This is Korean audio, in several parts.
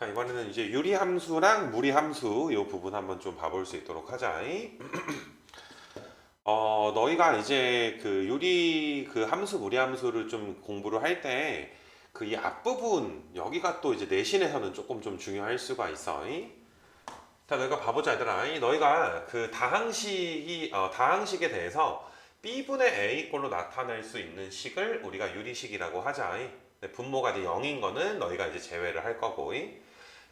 자, 이번에는 이제 유리함수랑 무리함수 이 부분 한번 좀 봐볼 수 있도록 하자. 너희가 이제 그 유리 그 함수 무리함수를 좀 공부를 할 때 그 이 앞부분 여기가 또 이제 내신에서는 조금 좀 중요할 수가 있어. 자, 너희가 봐보자 얘들아. 너희가 그 다항식에 대해서 b분의 a 꼴로 나타낼 수 있는 식을 우리가 유리식이라고 하자. 분모가 이제 0인 거는 너희가 이제 제외를 할 거고.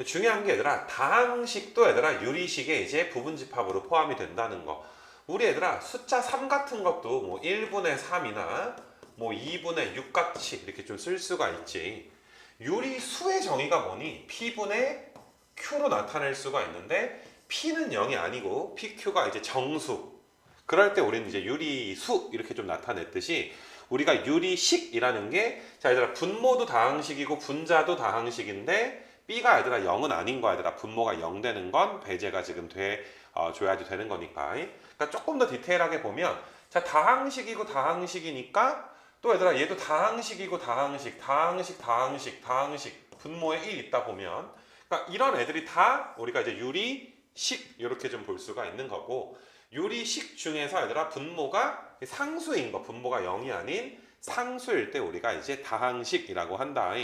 중요한 게 얘들아, 다항식도 얘들아 유리식에 이제 부분집합으로 포함이 된다는 거. 우리 얘들아 숫자 3 같은 것도 뭐 1분의 3이나 뭐 2분의 6 같이 이렇게 좀 쓸 수가 있지. 유리수의 정의가 뭐니? p분의 q로 나타낼 수가 있는데 p는 0이 아니고 pq가 이제 정수. 그럴 때 우리는 이제 유리수 이렇게 좀 나타냈듯이 우리가 유리식이라는 게, 자 얘들아, 분모도 다항식이고 분자도 다항식인데 b가 얘들아 0은 아닌 거야. 얘들아 분모가 0 되는 건 배제가 지금 줘야지 되는 거니까. 그러니까 조금 더 디테일하게 보면, 자 다항식이고 다항식이니까 또 얘들아 얘도 다항식이고 다항식 분모에 1 있다 보면, 그러니까 이런 애들이 다 우리가 이제 유리식 이렇게 좀 볼 수가 있는 거고, 유리식 중에서 얘들아 분모가 상수인 거, 분모가 0이 아닌 상수일 때 우리가 이제 다항식이라고 한다.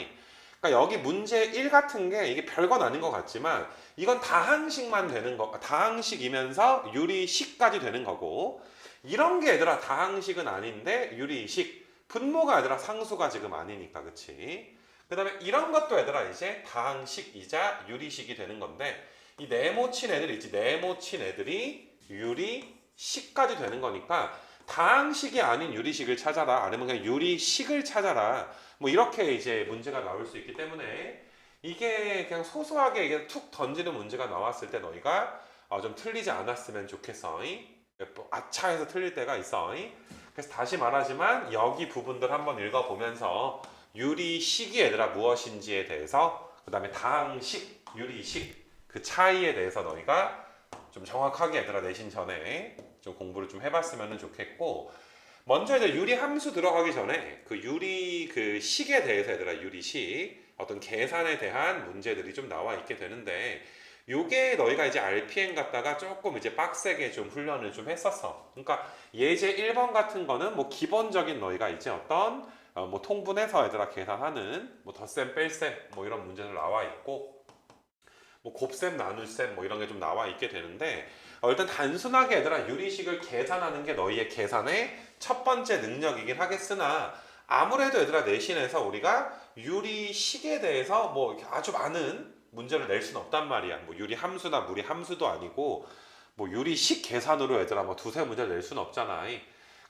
그러니까 여기 문제 1 같은 게 이게 별건 아닌 것 같지만 이건 다항식만 되는 거, 다항식이면서 유리식까지 되는 거고, 이런 게 얘들아 다항식은 아닌데 유리식, 분모가 얘들아 상수가 지금 아니니까, 그치? 그 다음에 이런 것도 얘들아 이제 다항식이자 유리식이 되는 건데, 이 네모친 애들 있지, 네모친 애들이 유리식까지 되는 거니까 다항식이 아닌 유리식을 찾아라, 아니면 그냥 유리식을 찾아라, 뭐 이렇게 이제 문제가 나올 수 있기 때문에 이게 그냥 소소하게 이게 툭 던지는 문제가 나왔을 때 너희가 좀 틀리지 않았으면 좋겠어. 아차해서 틀릴 때가 있어. 그래서 다시 말하지만 여기 부분들 한번 읽어보면서 유리식이 얘들아 무엇인지에 대해서, 그 다음에 다항식, 유리식 그 차이에 대해서 너희가 좀 정확하게 얘들아 내신 전에 좀 공부를 좀 해봤으면 좋겠고, 먼저 이제 유리 함수 들어가기 전에 그 유리 그 식에 대해서 얘들아, 유리식 어떤 계산에 대한 문제들이 좀 나와 있게 되는데, 요게 너희가 이제 RPM 갖다가 조금 이제 빡세게 좀 훈련을 좀 했었어. 그러니까 예제 1번 같은 거는 뭐 기본적인 너희가 이제 어떤 뭐 통분해서 얘들아 계산하는 뭐 덧셈 뺄셈 뭐 이런 문제들 나와 있고, 뭐 곱셈 나눗셈 뭐 이런 게 좀 나와 있게 되는데, 일단 단순하게 얘들아 유리식을 계산하는 게 너희의 계산의 첫 번째 능력이긴 하겠으나, 아무래도 얘들아 내신에서 우리가 유리식에 대해서 뭐 이렇게 아주 많은 문제를 낼 수는 없단 말이야. 뭐 유리 함수나 무리 함수도 아니고 뭐 유리식 계산으로 얘들아 뭐 두세 문제를 낼 수는 없잖아.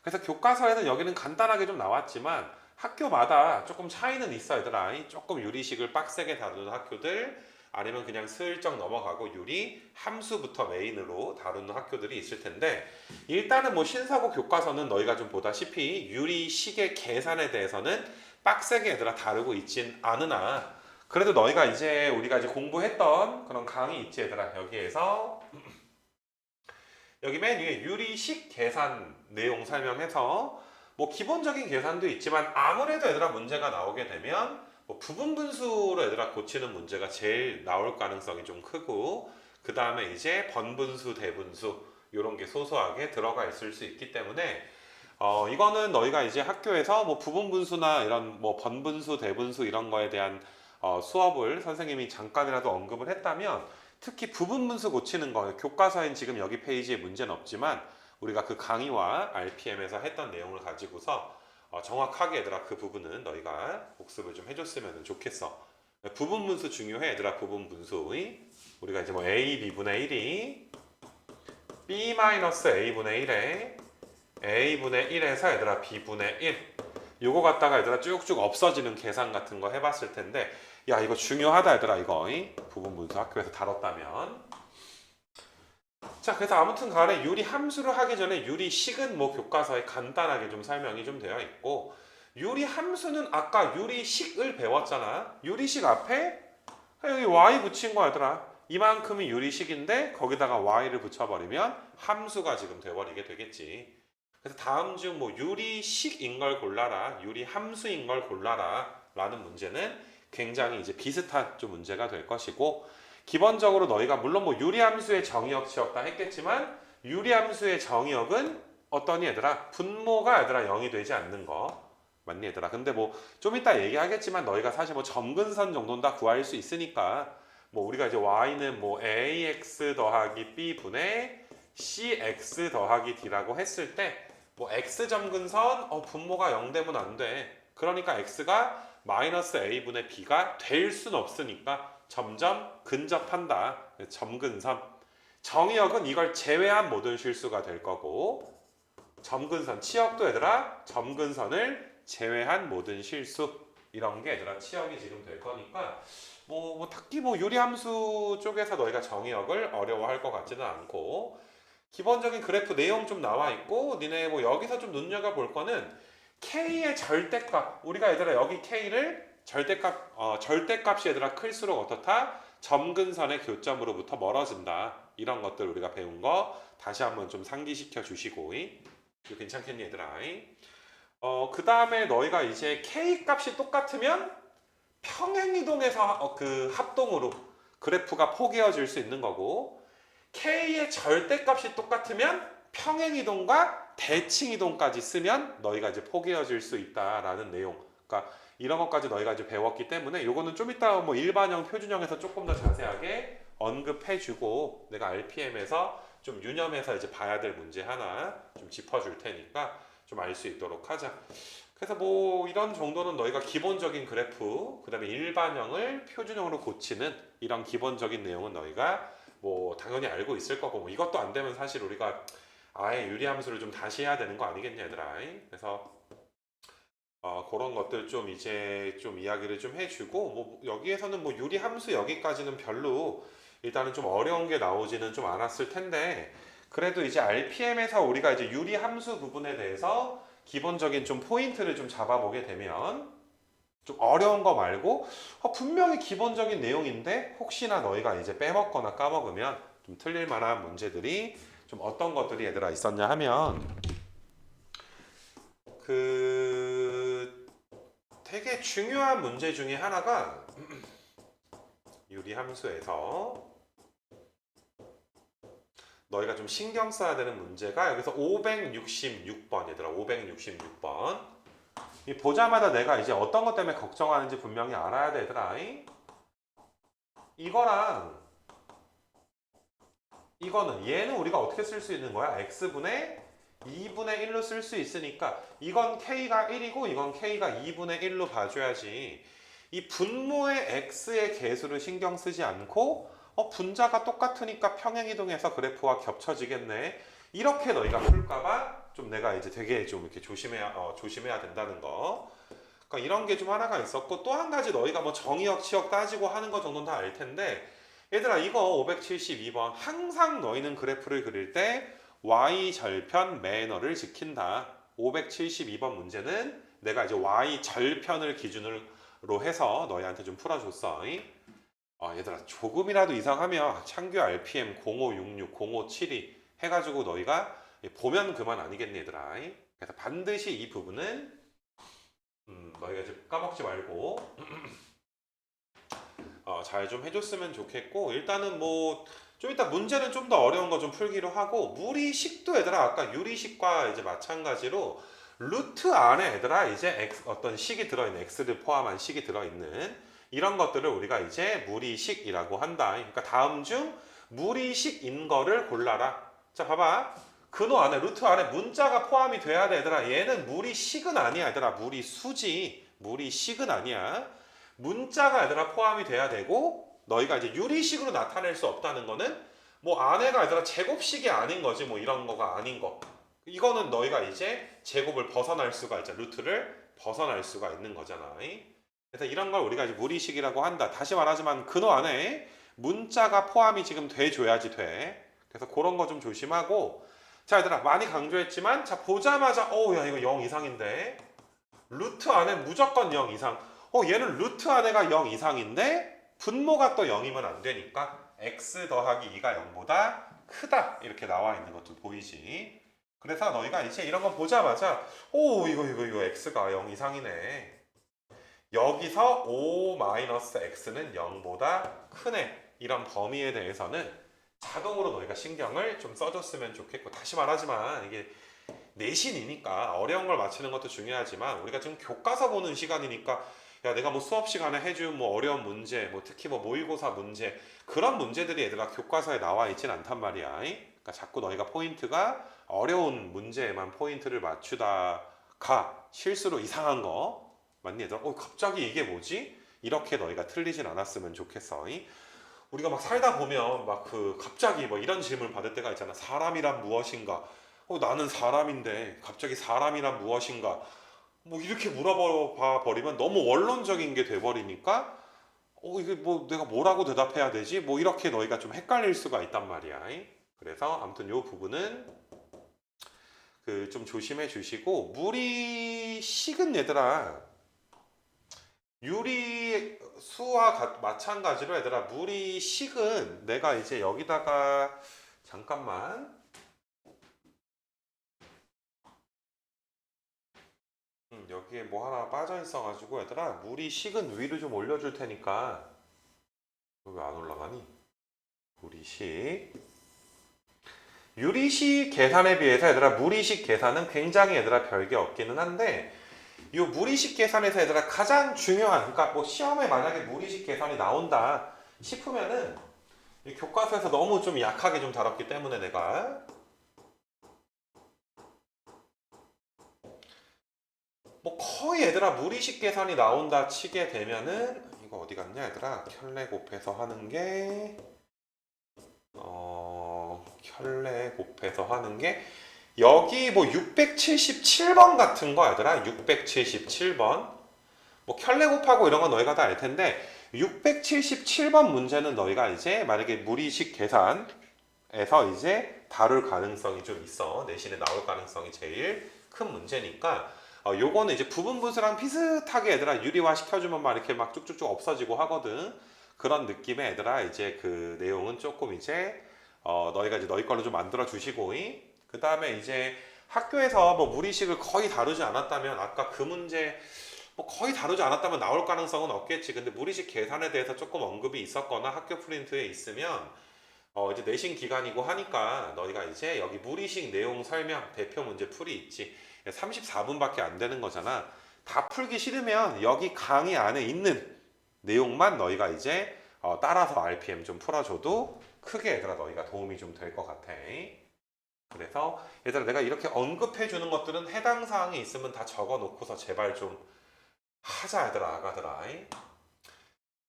그래서 교과서에는 여기는 간단하게 좀 나왔지만 학교마다 조금 차이는 있어 얘들아. 조금 유리식을 빡세게 다루는 학교들, 아니면 그냥 슬쩍 넘어가고 유리 함수부터 메인으로 다루는 학교들이 있을 텐데, 일단은 뭐 신사고 교과서는 너희가 좀 보다시피 유리식의 계산에 대해서는 빡세게 얘들아 다루고 있진 않으나, 그래도 너희가 이제 우리가 이제 공부했던 그런 강의 있지 얘들아, 여기에서 여기 맨 위에 유리식 계산 내용 설명해서 뭐 기본적인 계산도 있지만 아무래도 얘들아 문제가 나오게 되면 뭐 부분분수로 얘들아 고치는 문제가 제일 나올 가능성이 좀 크고, 그 다음에 이제 번분수, 대분수 이런 게 소소하게 들어가 있을 수 있기 때문에 이거는 너희가 이제 학교에서 뭐 부분분수나 이런 뭐 번분수, 대분수 이런 거에 대한 수업을 선생님이 잠깐이라도 언급을 했다면, 특히 부분분수 고치는 거 교과서엔 지금 여기 페이지에 문제는 없지만 우리가 그 강의와 RPM에서 했던 내용을 가지고서 정확하게 얘들아 그 부분은 너희가 복습을 좀 해줬으면 좋겠어. 부분분수 중요해 얘들아. 부분분수 우리가 이제 뭐 a b분의 1이 b-a분의 1에 a분의 1에서 얘들아 b분의 1, 요거 갖다가 얘들아 쭉쭉 없어지는 계산 같은 거 해봤을 텐데, 야 이거 중요하다 얘들아. 이거 부분분수 학교에서 다뤘다면. 자, 그래서 아무튼 간에 유리 함수를 하기 전에 유리식은 뭐 교과서에 간단하게 좀 설명이 좀 되어 있고, 유리 함수는 아까 유리식을 배웠잖아. 유리식 앞에 여기 y 붙인 거 얘들아. 이만큼이 유리식인데 거기다가 y를 붙여버리면 함수가 지금 돼버리게 되겠지. 그래서 다음 중 뭐 유리식인 걸 골라라, 유리 함수인 걸 골라라 라는 문제는 굉장히 이제 비슷한 좀 문제가 될 것이고, 기본적으로 너희가 물론 뭐 유리함수의 정의역 취업 다 했겠지만 유리함수의 정의역은 어떠니 얘들아? 분모가 얘들아 0이 되지 않는 거 맞니 얘들아? 근데 뭐 좀 이따 얘기하겠지만 너희가 사실 뭐 점근선 정도는 다 구할 수 있으니까 뭐 우리가 이제 y는 뭐 ax 더하기 b 분의 cx 더하기 d라고 했을 때 뭐 x 점근선 분모가 0 되면 안 돼. 그러니까 x가 마이너스 a분의 b가 될 순 없으니까 점점 근접한다. 점근선. 정의역은 이걸 제외한 모든 실수가 될 거고, 점근선 치역도 얘들아 점근선을 제외한 모든 실수, 이런 게 얘들아 치역이 지금 될 거니까 뭐 특히 뭐 유리함수 쪽에서 너희가 정의역을 어려워할 것 같지는 않고, 기본적인 그래프 내용 좀 나와 있고, 니네 뭐 여기서 좀 눈여겨볼 거는 K의 절대값. 우리가 얘들아 여기 K를 절대값이 얘들아 클수록 어떻다? 점근선의 교점으로부터 멀어진다. 이런 것들 우리가 배운 거 다시 한번 좀 상기시켜 주시고, 이거 괜찮겠니 얘들아? 그 다음에 너희가 이제 K 값이 똑같으면 평행이동에서 그 합동으로 그래프가 포개어질 수 있는 거고, K의 절대값이 똑같으면 평행이동과 대칭이동까지 쓰면 너희가 이제 포개어질 수 있다라는 내용. 그러니까 이런 것까지 너희가 이제 배웠기 때문에 요거는 좀 이따 뭐 일반형, 표준형에서 조금 더 자세하게 언급해주고, 내가 RPM에서 좀 유념해서 이제 봐야 될 문제 하나 좀 짚어줄 테니까 좀 알 수 있도록 하자. 그래서 뭐 이런 정도는 너희가 기본적인 그래프, 그 다음에 일반형을 표준형으로 고치는 이런 기본적인 내용은 너희가 뭐 당연히 알고 있을 거고, 뭐 이것도 안 되면 사실 우리가 아예 유리함수를 좀 다시 해야 되는 거 아니겠냐 얘들아. 그래서 그런 것들 좀 이제 좀 이야기를 좀 해주고, 뭐 여기에서는 뭐 유리함수 여기까지는 별로 일단은 좀 어려운 게 나오지는 좀 않았을 텐데, 그래도 이제 RPM에서 우리가 이제 유리함수 부분에 대해서 기본적인 좀 포인트를 좀 잡아보게 되면, 좀 어려운 거 말고 분명히 기본적인 내용인데 혹시나 너희가 이제 빼먹거나 까먹으면 좀 틀릴 만한 문제들이 좀 어떤 것들이 얘들아 있었냐 하면, 그 되게 중요한 문제 중에 하나가 유리함수에서 너희가 좀 신경 써야 되는 문제가 여기서 566번 얘들아, 566번. 이 보자마자 내가 이제 어떤 것 때문에 걱정하는지 분명히 알아야 돼 얘들아. 이거랑 이거는 얘는 우리가 어떻게 쓸 수 있는 거야? x분의 2분의 1로 쓸 수 있으니까 이건 k가 1이고 이건 k가 2분의 1로 봐줘야지. 이 분모의 x의 개수를 신경 쓰지 않고 분자가 똑같으니까 평행이동해서 그래프와 겹쳐지겠네. 이렇게 너희가 풀까봐 좀 내가 이제 되게 좀 이렇게 조심해야 된다는 거. 그러니까 이런 게 좀 하나가 있었고, 또 한 가지 너희가 뭐 정의역, 치역 따지고 하는 거 정도는 다 알 텐데, 얘들아 이거 572번 항상 너희는 그래프를 그릴 때 y 절편 매너를 지킨다. 572번 문제는 내가 이제 y 절편을 기준으로 해서 너희한테 좀 풀어줬어. 얘들아 조금이라도 이상하면 창규 RPM 0566, 0572 해가지고 너희가 보면 그만 아니겠니 얘들아. 그래서 반드시 이 부분은 너희가 이제 까먹지 말고 잘 좀 해줬으면 좋겠고, 일단은 뭐 좀 이따 문제는 좀 더 어려운 거 좀 풀기로 하고, 무리식도 얘들아 아까 유리식과 이제 마찬가지로 루트 안에 얘들아 이제 어떤 식이 들어있는, x를 포함한 식이 들어있는 이런 것들을 우리가 이제 무리식이라고 한다. 그러니까 다음 중 무리식인 거를 골라라. 자 봐봐, 근호 안에 루트 안에 문자가 포함이 돼야 돼 얘들아. 얘는 무리식은 아니야 얘들아, 무리수지. 무리식은 아니야. 문자가 얘들아 포함이 돼야 되고, 너희가 이제 유리식으로 나타낼 수 없다는 거는 뭐 안에가 얘들아 제곱식이 아닌 거지, 뭐 이런 거가 아닌 거. 이거는 너희가 이제 제곱을 벗어날 수가 있잖아. 루트를 벗어날 수가 있는 거잖아. 그래서 이런 걸 우리가 이제 무리식이라고 한다. 다시 말하지만 근호 안에 문자가 포함이 지금 돼줘야지 돼. 그래서 그런 거 좀 조심하고, 자 얘들아 많이 강조했지만, 자 보자마자 야 이거 0 이상인데, 루트 안에 무조건 0 이상. 얘는 루트 안에가 0 이상인데 분모가 또 0이면 안 되니까 x 더하기 2가 0보다 크다 이렇게 나와 있는 것도 보이지. 그래서 너희가 이제 이런 거 보자마자 이거 x가 0 이상이네. 여기서 O-x는 0보다 크네. 이런 범위에 대해서는 자동으로 너희가 신경을 좀 써줬으면 좋겠고, 다시 말하지만 이게 내신이니까 어려운 걸 맞추는 것도 중요하지만 우리가 지금 교과서 보는 시간이니까 야 내가 뭐 수업 시간에 해준 뭐 어려운 문제 뭐 특히 뭐 모의고사 문제 그런 문제들이 얘들아 교과서에 나와 있진 않단 말이야. 그러니까 자꾸 너희가 포인트가 어려운 문제에만 포인트를 맞추다가 실수로 이상한 거 맞니 얘들아? 갑자기 이게 뭐지? 이렇게 너희가 틀리진 않았으면 좋겠어. 우리가 막 살다 보면 막 그 갑자기 뭐 이런 질문 받을 때가 있잖아. 사람이란 무엇인가? 나는 사람인데 갑자기 사람이란 무엇인가? 뭐 이렇게 물어봐 버리면 너무 원론적인 게 돼버리니까 이게 뭐 내가 뭐라고 대답해야 되지? 뭐 이렇게 너희가 좀 헷갈릴 수가 있단 말이야. 그래서 아무튼 요 부분은 그 좀 조심해 주시고 물이 식은 얘들아 유리 수와 마찬가지로 얘들아 물이 식은 내가 이제 여기다가 잠깐만 여기에 뭐 하나 빠져 있어가지고 얘들아 물이 식은 위로 좀 올려줄 테니까 왜 안 올라가니? 물이식 유리식 계산에 비해서 얘들아 무리식 계산은 굉장히 얘들아 별게 없기는 한데 이 무리식 계산에서 얘들아 가장 중요한 그러니까 뭐 시험에 만약에 무리식 계산이 나온다 싶으면은 이 교과서에서 너무 좀 약하게 좀 다뤘기 때문에 내가 뭐 거의 얘들아 무리식 계산이 나온다 치게 되면은 이거 어디 갔냐 얘들아 켤레 곱해서 하는 게 켤레 곱해서 하는 게 여기 뭐 677번 같은 거 얘들아 677번 뭐 켤레 곱하고 이런 건 너희가 다 알 텐데 677번 문제는 너희가 이제 만약에 무리식 계산에서 이제 다룰 가능성이 좀 있어 내신에 나올 가능성이 제일 큰 문제니까 요거는 이제 부분분수랑 비슷하게 얘들아 유리화 시켜주면 막 이렇게 막 쭉쭉쭉 없어지고 하거든 그런 느낌의 얘들아 이제 그 내용은 조금 이제 너희가 이제 너희 걸로 좀 만들어 주시고 그 다음에 이제 학교에서 뭐 무리식을 거의 다루지 않았다면 아까 그 문제 뭐 거의 다루지 않았다면 나올 가능성은 없겠지. 근데 무리식 계산에 대해서 조금 언급이 있었거나 학교 프린트에 있으면 이제 내신 기간이고 하니까 너희가 이제 여기 무리식 내용 설명 대표 문제 풀이 있지. 34분밖에 안 되는 거잖아. 다 풀기 싫으면 여기 강의 안에 있는 내용만 너희가 이제 따라서 RPM 좀 풀어줘도 크게 얘들아 너희가 도움이 좀 될 것 같아. 그래서 얘들아 내가 이렇게 언급해 주는 것들은 해당 사항이 있으면 다 적어 놓고서 제발 좀 하자 얘들아 아가들아.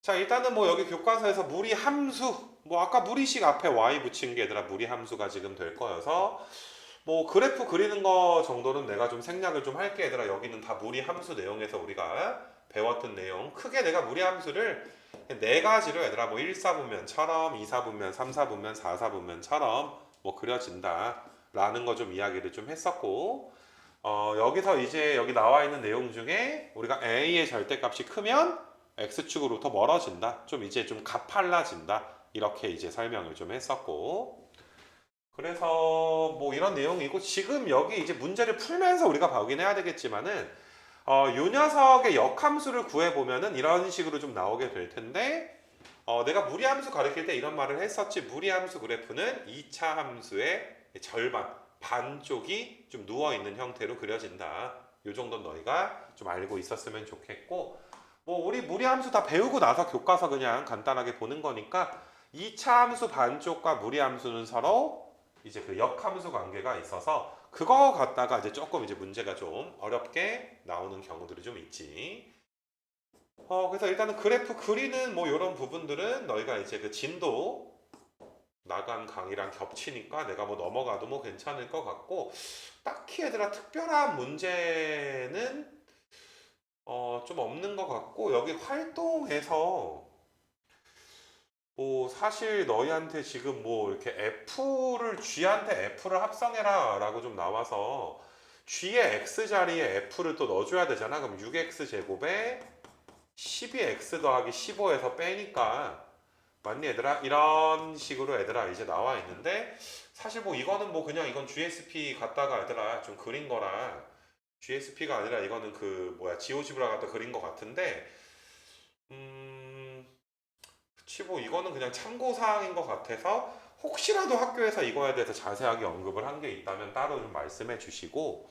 자 일단은 뭐 여기 교과서에서 무리 함수 뭐 아까 무리식 앞에 y 붙인 게 얘들아 무리 함수가 지금 될 거여서 뭐 그래프 그리는 거 정도는 내가 좀 생략을 좀 할게 얘들아 여기는 다 무리 함수 내용에서 우리가 배웠던 내용 크게 내가 무리 함수를 네 가지로 얘들아 뭐 1사분면처럼 2사분면 3사분면 4사분면처럼 뭐 그려진다 라는 거 좀 이야기를 좀 했었고 여기서 이제 여기 나와 있는 내용 중에 우리가 a의 절대값이 크면 x축으로부터 멀어진다. 좀 이제 좀 가팔라진다. 이렇게 이제 설명을 좀 했었고. 그래서 뭐 이런 내용이고 지금 여기 이제 문제를 풀면서 우리가 확인해야 되겠지만은 요 녀석의 역함수를 구해 보면은 이런 식으로 좀 나오게 될 텐데 내가 무리함수 가르칠 때 이런 말을 했었지. 무리함수 그래프는 2차 함수의 절반, 반쪽이 좀 누워있는 형태로 그려진다. 요 정도는 너희가 좀 알고 있었으면 좋겠고 뭐 우리 무리함수 다 배우고 나서 교과서 그냥 간단하게 보는 거니까 2차 함수 반쪽과 무리함수는 서로 이제 그 역함수 관계가 있어서 그거 갖다가 이제 조금 이제 문제가 좀 어렵게 나오는 경우들이 좀 있지. 그래서 일단은 그래프 그리는 뭐 이런 부분들은 너희가 이제 그 진도 나간 강의랑 겹치니까 내가 뭐 넘어가도 뭐 괜찮을 것 같고 딱히 얘들아 특별한 문제는 좀 없는 것 같고 여기 활동에서 뭐 사실 너희한테 지금 뭐 이렇게 F를 G한테 F를 합성해라 라고 좀 나와서 G의 X 자리에 F를 또 넣어줘야 되잖아. 그럼 6X 제곱에 12x 더하기 15에서 빼니까 맞니 얘들아? 이런 식으로 얘들아 이제 나와 있는데 사실 뭐 이거는 뭐 그냥 이건 GSP 갖다가 얘들아 좀 그린 거라 GSP가 아니라 이거는 그 뭐야 지오지브라 갖다 그린 것 같은데 그치 뭐 이거는 그냥 참고사항인 것 같아서 혹시라도 학교에서 이거에 대해서 자세하게 언급을 한 게 있다면 따로 좀 말씀해 주시고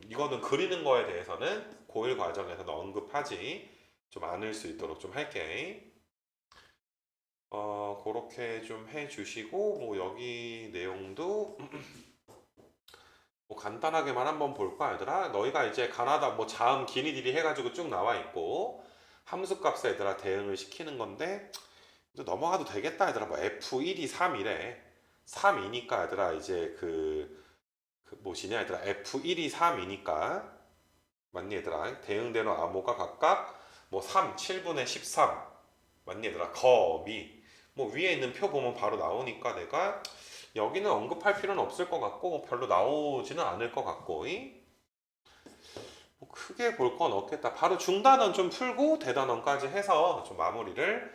이거는 그리는 거에 대해서는 고1 과정에서는 언급하지 좀 않을 수 있도록 좀 할게. 그렇게 좀 해주시고 뭐 여기 내용도 뭐 간단하게만 한번 볼까 얘들아. 너희가 이제 가나다 뭐 자음 기니들이 해가지고 쭉 나와 있고 함수값에 얘들아 대응을 시키는 건데 넘어가도 되겠다 얘들아. 뭐 F1이 3이래. 3이니까 얘들아 이제 그 뭐시냐 얘들아 F1이 3이니까 맞니 얘들아. 대응되는 암호가 각각 뭐 3, 7분의 13 맞니 얘들아. 거미 뭐 위에 있는 표 보면 바로 나오니까 내가 여기는 언급할 필요는 없을 것 같고 별로 나오지는 않을 것 같고 뭐 크게 볼 건 없겠다. 바로 중단원 좀 풀고 대단원까지 해서 좀 마무리를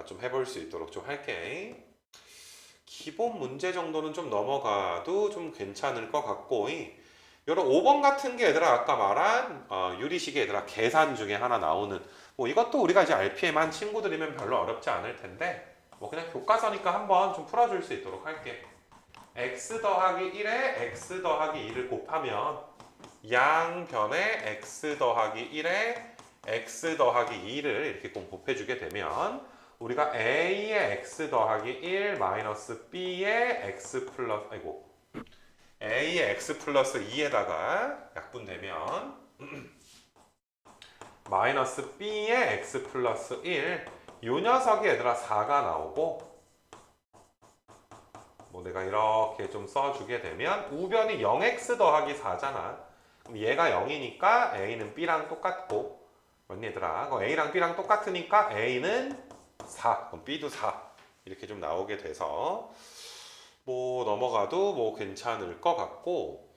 좀 해볼 수 있도록 좀 할게. 기본 문제 정도는 좀 넘어가도 좀 괜찮을 것 같고 이런 5번 같은 게 얘들아 아까 말한 유리식의 얘들아 계산 중에 하나 나오는 뭐 이것도 우리가 이제 RPM 한 친구들이면 별로 어렵지 않을 텐데 뭐 그냥 교과서니까 한번 좀 풀어줄 수 있도록 할게. x 더하기 1에 x 더하기 2를 곱하면 양변에 x 더하기 1에 x 더하기 2를 이렇게 곱해주게 되면 우리가 a의 x 더하기 1 마이너스 b의 x 플러스 a의 x 플러스 2에다가 약분되면 마이너스 b의 x 플러스 1 이 녀석이 얘들아 4가 나오고 뭐 내가 이렇게 좀 써주게 되면 우변이 0x 더하기 4잖아. 그럼 얘가 0이니까 a는 b랑 똑같고 맞니 얘들아? 그럼 a랑 b랑 똑같으니까 a는 4 그럼 b도 4 이렇게 좀 나오게 돼서 뭐 넘어가도 뭐 괜찮을 것 같고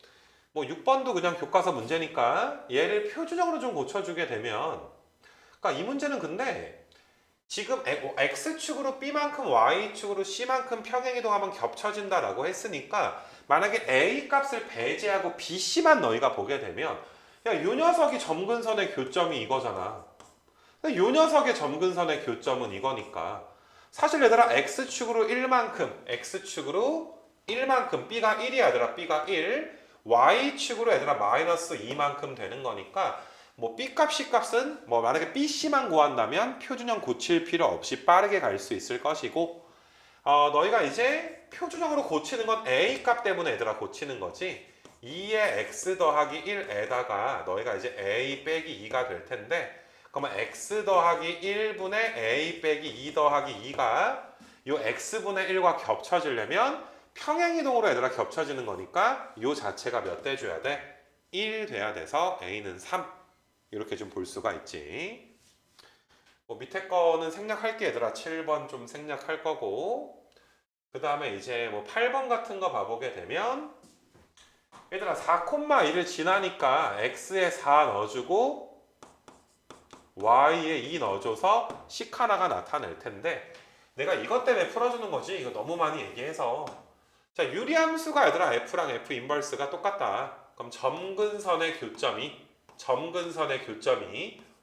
뭐 6번도 그냥 교과서 문제니까 얘를 표준형으로 좀 고쳐주게 되면 그러니까 이 문제는 근데 지금 X축으로 B만큼 Y축으로 C만큼 평행이동하면 겹쳐진다라고 했으니까 만약에 A 값을 배제하고 BC만 너희가 보게 되면 야, 요 녀석이 점근선의 교점이 이거잖아. 요 녀석의 점근선의 교점은 이거니까 사실 얘들아 X축으로 1만큼 B가 1이야 얘들아 B가 1 Y축으로 얘들아 마이너스 2만큼 되는 거니까 뭐 B값, C값은 뭐 만약에 BC만 구한다면 표준형 고칠 필요 없이 빠르게 갈 수 있을 것이고 너희가 이제 표준형으로 고치는 건 A 값 때문에 얘들아 고치는 거지 2의 X 더하기 1에다가 너희가 이제 A 빼기 2가 될 텐데 그러면 X 더하기 1분의 A 빼기 2 더하기 2가 이 X분의 1과 겹쳐지려면 평행이동으로 얘들아 겹쳐지는 거니까 이 자체가 몇 대 줘야 돼? 1 돼야 돼서 A는 3 이렇게 좀 볼 수가 있지. 뭐 밑에 거는 생략할게 얘들아. 7번 좀 생략할 거고 그 다음에 이제 뭐 8번 같은 거 봐보게 되면 얘들아 4,2를 지나니까 x에 4 넣어주고 y에 2 넣어줘서 식 하나가 나타낼 텐데 내가 이것 때문에 풀어주는 거지. 이거 너무 많이 얘기해서 자 유리함수가 얘들아 f랑 f 인버스가 똑같다. 그럼 점근선의 교점이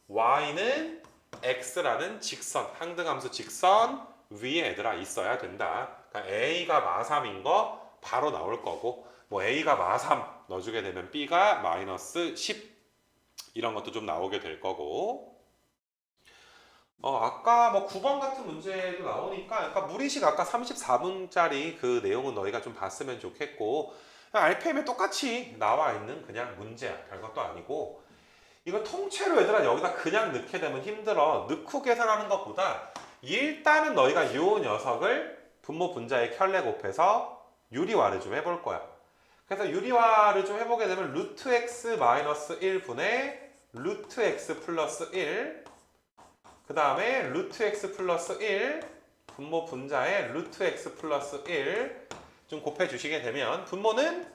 y는 x라는 직선, 항등함수 직선 위에 얘들아 있어야 된다. 그러니까 a가 마3인 거 바로 나올 거고 뭐 a가 마3 넣어주게 되면 b가 마이너스 10 이런 것도 좀 나오게 될 거고 아까 뭐 9번 같은 문제도 나오니까 그러니까 무리식 아까 34분짜리 그 내용은 너희가 좀 봤으면 좋겠고 RPM에 똑같이 나와 있는 그냥 문제야. 별것도 아니고 이거 통째로 얘들아 여기다 그냥 넣게 되면 힘들어. 넣고 계산하는 것보다 일단은 너희가 이 녀석을 분모 분자에 켤레 곱해서 유리화를 좀 해볼 거야. 그래서 유리화를 좀 해보게 되면 루트 x 마이너스 1분의 루트 x 플러스 1 그 다음에 루트 x 플러스 1 분모 분자에 루트 x 플러스 1 좀 곱해주시게 되면 분모는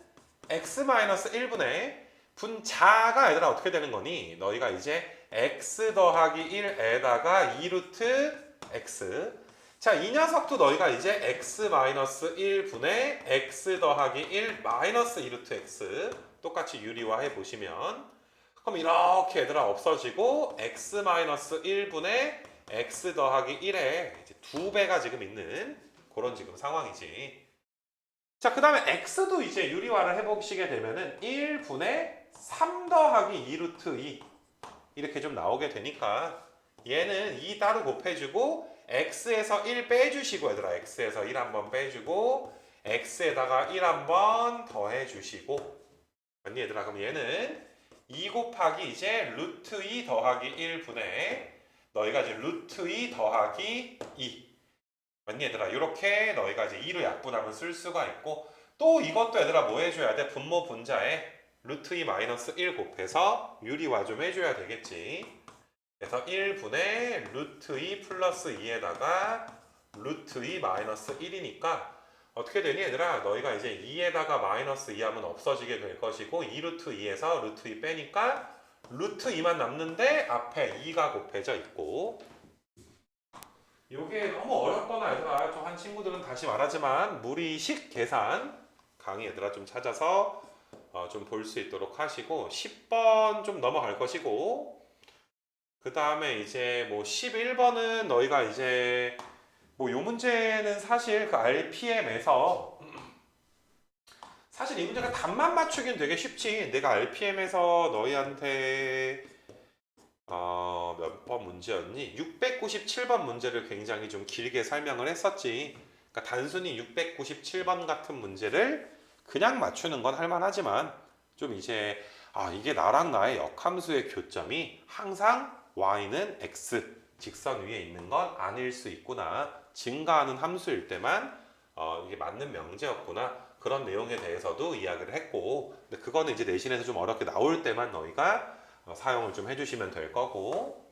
x 마이너스 1분의 분자가 얘들아 어떻게 되는 거니? 너희가 이제 x 더하기 1에다가 2루트 x 자, 이 녀석도 너희가 이제 x 마이너스 1분의 x 더하기 1 마이너스 2루트 x 똑같이 유리화해 보시면 그럼 이렇게 얘들아 없어지고 x-1분의 x 더하기 1에 이제 2배가 지금 있는 그런 지금 상황이지. 자, 그 다음에 x도 이제 유리화를 해보시게 되면은 1분의 3 더하기 2 루트 2 이렇게 좀 나오게 되니까 얘는 2 따로 곱해주고 x에서 1 빼주시고 얘들아 x에서 1 한번 빼주고 x에다가 1 한번 더해주시고 맞니 얘들아? 그럼 얘는 2 곱하기 이제 루트 2 더하기 1분의 너희가 이제 루트 2 더하기 2 맞니 얘들아? 이렇게 너희가 이제 2로 약분하면 쓸 수가 있고 또 이것도 얘들아 뭐 해줘야 돼? 분모 분자에 루트 2 마이너스 1 곱해서 유리화 좀 해줘야 되겠지. 그래서 1분의 루트 2 플러스 2에다가 루트 2 마이너스 1이니까 어떻게 되니 얘들아? 너희가 이제 2에다가 마이너스 2 하면 없어지게 될 것이고 2 루트 2에서 루트 2 빼니까 루트 2만 남는데 앞에 2가 곱해져 있고 이게 너무 어렵거나 얘들아 좀 한 친구들은 다시 말하지만 무리식 계산 강의 얘들아 좀 찾아서 좀 볼 수 있도록 하시고 10번 좀 넘어갈 것이고 그 다음에 이제 뭐 11번은 너희가 이제 뭐 요 문제는 사실 그 RPM에서 사실 이 문제가 답만 맞추기는 되게 쉽지. 내가 RPM에서 너희한테 몇 번 문제였니? 697번 문제를 굉장히 좀 길게 설명을 했었지. 그러니까 단순히 697번 같은 문제를 그냥 맞추는 건 할만하지만 좀 이제 이게 나랑 나의 역함수의 교점이 항상 y는 x 직선 위에 있는 건 아닐 수 있구나. 증가하는 함수일 때만 이게 맞는 명제였구나. 그런 내용에 대해서도 이야기를 했고 근데 그거는 이제 내신에서 좀 어렵게 나올 때만 너희가 사용을 좀 해주시면 될 거고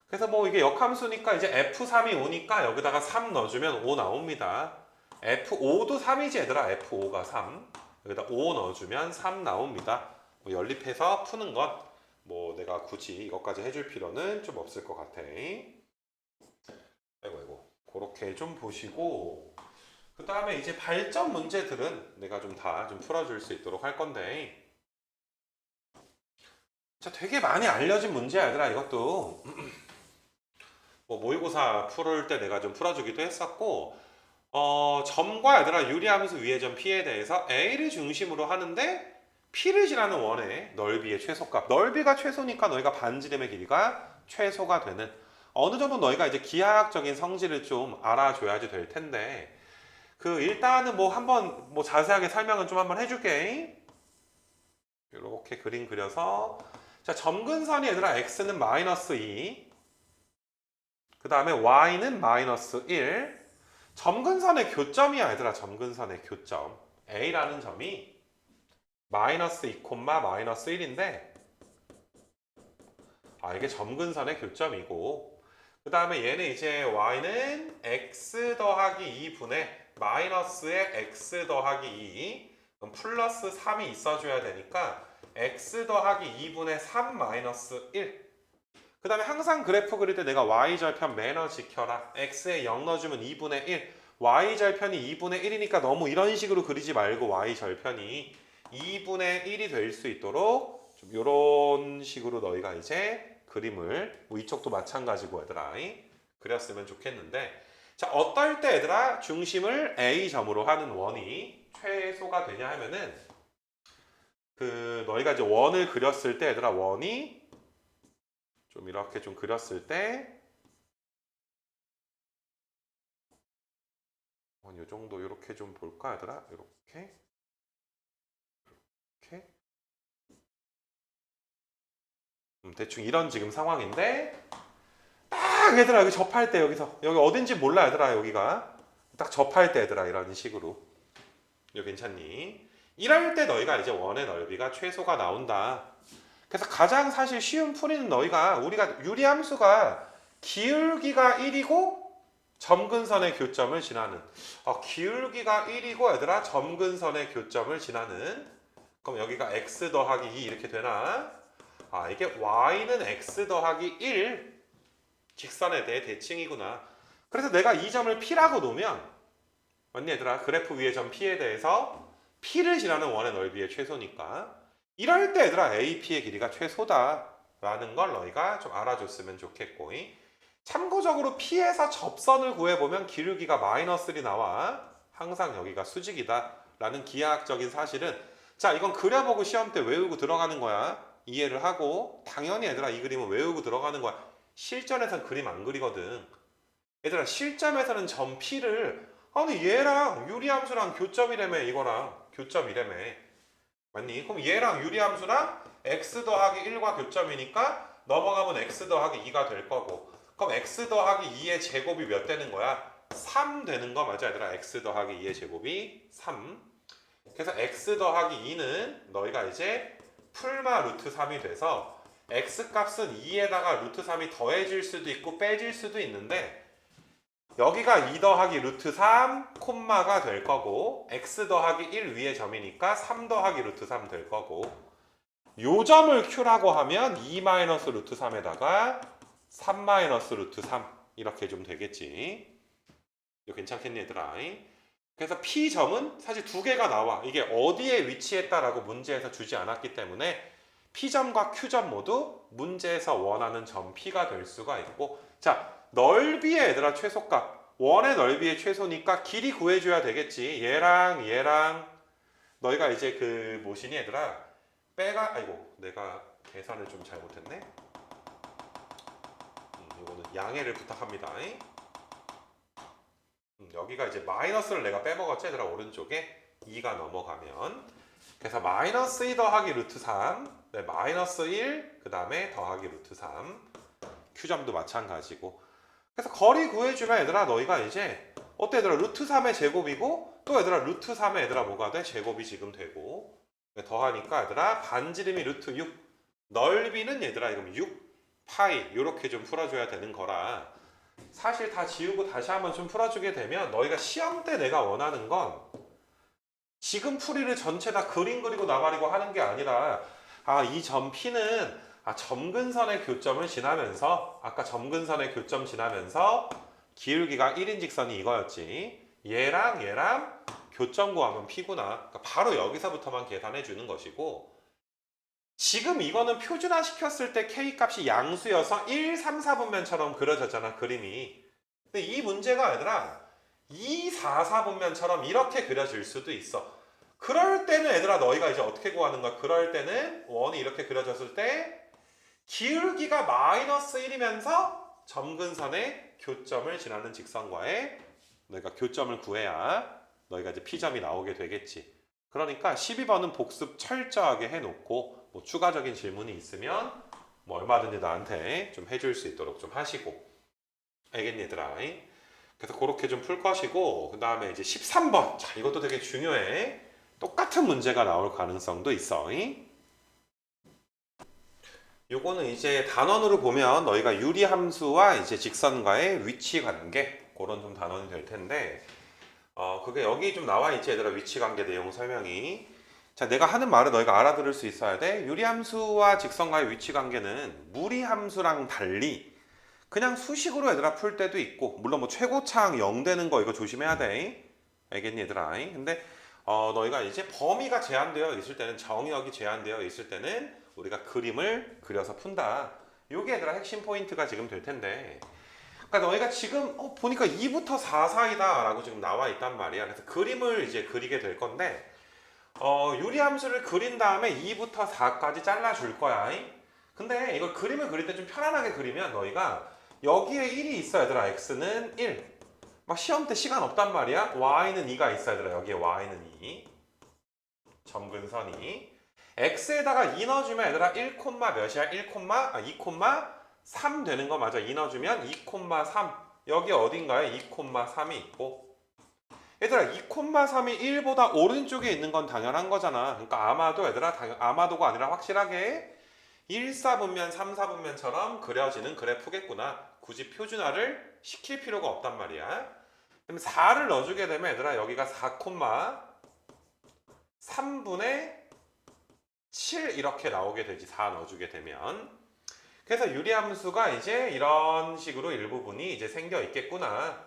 그래서 뭐 이게 역함수니까 이제 F3이 오니까 여기다가 3 넣어주면 5 나옵니다. F5도 3이지 얘들아. F5가 3 여기다 5 넣어주면 3 나옵니다. 뭐 연립해서 푸는 건 뭐 내가 굳이 이것까지 해줄 필요는 좀 없을 것 같아. 아이고 그렇게 좀 보시고 그 다음에 이제 발전 문제들은 내가 좀 다 좀 풀어줄 수 있도록 할 건데 자 되게 많이 알려진 문제야 얘들아 이것도 뭐 모의고사 풀을 때 내가 좀 풀어주기도 했었고 점과 얘들아 유리함수 위의 점 P에 대해서 A를 중심으로 하는데 P를 지나는 원의 넓이의 최소값 넓이가 최소니까 너희가 반지름의 길이가 최소가 되는 어느 정도 너희가 이제 기하학적인 성질을 좀 알아줘야지 될 텐데 그 일단은 뭐 한번 뭐 자세하게 설명은 좀 한번 해줄게. 이렇게 그림 그려서 자 점근선이 얘들아 x는 마이너스 2 그 다음에 y는 마이너스 1 점근선의 교점이야 얘들아 점근선의 교점 a라는 점이 마이너스 2, 마이너스 1인데 이게 점근선의 교점이고 그 다음에 얘는 이제 y는 x 더하기 2분의 마이너스의 x 더하기 2 그럼 플러스 3이 있어줘야 되니까 x 더하기 2분의 3 마이너스 1 그 다음에 항상 그래프 그릴 때 내가 y절편 매너 지켜라 x에 0 넣어주면 2분의 1 y절편이 2분의 1이니까 너무 이런 식으로 그리지 말고 y절편이 2분의 1이 될 수 있도록 좀 이런 식으로 너희가 이제 그림을 뭐 이쪽도 마찬가지고 얘들아 그렸으면 좋겠는데 자 어떨 때 얘들아 중심을 A점으로 하는 원이 최소가 되냐 하면은 그 너희가 이제 원을 그렸을 때 얘들아 원이 좀 이렇게 좀 그렸을 때 이 정도 이렇게 좀 볼까 얘들아 이렇게 이렇게 대충 이런 지금 상황인데 딱 얘들아 여기 접할 때 여기서 여기 어딘지 몰라 얘들아 여기가 딱 접할 때 얘들아 이런 식으로 이거 괜찮니? 이럴 때 너희가 이제 원의 넓이가 최소가 나온다. 그래서 가장 사실 쉬운 풀이는 너희가 우리가 유리함수가 기울기가 1이고 점근선의 교점을 지나는 기울기가 1이고 얘들아 점근선의 교점을 지나는 그럼 여기가 x 더하기 2 이렇게 되나? 이게 y는 x 더하기 1 직선에 대해 대칭이구나. 그래서 내가 이 점을 P라고 놓으면 맞니 얘들아? 그래프 위의 점 P에 대해서 P를 지나는 원의 넓이의 최소니까 이럴 때 얘들아 AP의 길이가 최소다라는 걸 너희가 좀 알아줬으면 좋겠고, 참고적으로 P에서 접선을 구해보면 기울기가 -1이 나와. 항상 여기가 수직이다 라는 기하학적인 사실은, 자 이건 그려보고 시험 때 외우고 들어가는 거야. 이해를 하고 당연히 얘들아 이 그림은 외우고 들어가는 거야. 실전에선 그림 안 그리거든. 얘들아 실점에서는 점 P를, 아니 얘랑 유리함수랑 교점이라며, 이거랑 교점이라며. 맞니? 그럼 얘랑 유리함수랑 x 더하기 1과 교점이니까 넘어가면 x 더하기 2가 될 거고, 그럼 x 더하기 2의 제곱이 몇 되는 거야? 3 되는 거 맞아 얘들아. x 더하기 2의 제곱이 3. 그래서 x 더하기 2는 너희가 이제 풀마 루트 3이 돼서 x 값은 2에다가 루트 3이 더해질 수도 있고 빼질 수도 있는데, 여기가 2 더하기 루트 3 콤마가 될 거고, x 더하기 1 위의 점이니까 3 더하기 루트 3 될 거고, 요 점을 q라고 하면 2 마이너스 루트 3에다가 3 마이너스 루트 3 이렇게 좀 되겠지. 이거 괜찮겠니 얘들아? 그래서 P점은 사실 두 개가 나와. 이게 어디에 위치했다라고 문제에서 주지 않았기 때문에 P점과 Q점 모두 문제에서 원하는 점 P가 될 수가 있고, 자 넓이의 얘들아 최소값, 원의 넓이의 최소니까 길이 구해줘야 되겠지. 얘랑 너희가 이제 그 뭐시니 얘들아, 빼가, 아이고 내가 계산을 좀 잘못했네. 이거는 양해를 부탁합니다. 여기가 이제 마이너스를 내가 빼먹었지 얘들아, 오른쪽에 2가 넘어가면. 그래서 마이너스 2 더하기 루트 3, 네, 마이너스 1, 그 다음에 더하기 루트 3, Q점도 마찬가지고. 그래서 거리 구해주면 얘들아 너희가 이제 어때 얘들아, 루트 3의 제곱이고, 또 얘들아 루트 3의 얘들아 뭐가 돼? 제곱이 지금 되고, 더하니까 얘들아 반지름이 루트 6, 넓이는 얘들아 이러면 6 파이 이렇게 좀 풀어줘야 되는 거라, 사실 다 지우고 다시 한번 좀 풀어주게 되면 너희가 시험 때 내가 원하는 건 지금 풀이를 전체 다 그림 그리고 나발이고 하는 게 아니라, 이 점 P는 점근선의 교점을 지나면서, 아까 점근선의 교점 지나면서 기울기가 1인 직선이 이거였지. 얘랑 교점 구하면 P구나. 그러니까 바로 여기서부터만 계산해 주는 것이고, 지금 이거는 표준화 시켰을 때 K값이 양수여서 1, 3, 4분면처럼 그려졌잖아 그림이. 근데 이 문제가 얘들아 2, 4, 4분면처럼 이렇게 그려질 수도 있어. 그럴 때는 얘들아 너희가 이제 어떻게 구하는 거야? 그럴 때는 원이 이렇게 그려졌을 때 기울기가 마이너스 1이면서 점근선의 교점을 지나는 직선과의 너희가 교점을 구해야 너희가 이제 P점이 나오게 되겠지. 그러니까 12번은 복습 철저하게 해놓고, 뭐 추가적인 질문이 있으면 뭐 얼마든지 나한테 좀 해줄 수 있도록 좀 하시고. 알겠니 얘들아? 그래서 그렇게 좀 풀 것이고, 그 다음에 이제 13번. 자, 이것도 되게 중요해. 똑같은 문제가 나올 가능성도 있어. 요거는 이제 단원으로 보면 너희가 유리함수와 이제 직선과의 위치 관계, 그런 좀 단원이 될 텐데, 그게 여기 좀 나와 있지 얘들아, 위치 관계 내용 설명이. 자, 내가 하는 말을 너희가 알아들을 수 있어야 돼. 유리함수와 직선과의 위치 관계는 무리함수랑 달리 그냥 수식으로 얘들아 풀 때도 있고, 물론 뭐 최고차항 0 되는 거 이거 조심해야 돼. 알겠니 얘들아? 근데 너희가 이제 범위가 제한되어 있을 때는, 정의역이 제한되어 있을 때는 우리가 그림을 그려서 푼다. 요게 얘들아 핵심 포인트가 지금 될 텐데, 그러니까 너희가 지금 보니까 2부터 4 사이다 라고 지금 나와 있단 말이야. 그래서 그림을 이제 그리게 될 건데, 유리함수를 그린 다음에 2부터 4까지 잘라줄 거야. 근데 이걸 그림을 그릴 때 좀 편안하게 그리면 너희가 여기에 1이 있어 얘들아. x는 1. 막 시험 때 시간 없단 말이야. y는 2가 있어 얘들아. 여기에 y는 2. 점근선이. x에다가 2 넣어주면 얘들아 1, 몇이야? 2,3 되는 거 맞아. 2 넣어주면 2,3. 여기 어딘가에 2,3이 있고, 얘들아 2,3이 1보다 오른쪽에 있는 건 당연한 거잖아. 그러니까 아마도 얘들아, 아마도가 아니라 확실하게 1, 4분면, 3, 4분면처럼 그려지는 그래프겠구나. 굳이 표준화를 시킬 필요가 없단 말이야. 그럼 4를 넣어주게 되면 얘들아 여기가 4,3분의 7 이렇게 나오게 되지. 4 넣어주게 되면. 그래서 유리함수가 이제 이런 식으로 일부분이 이제 생겨 있겠구나.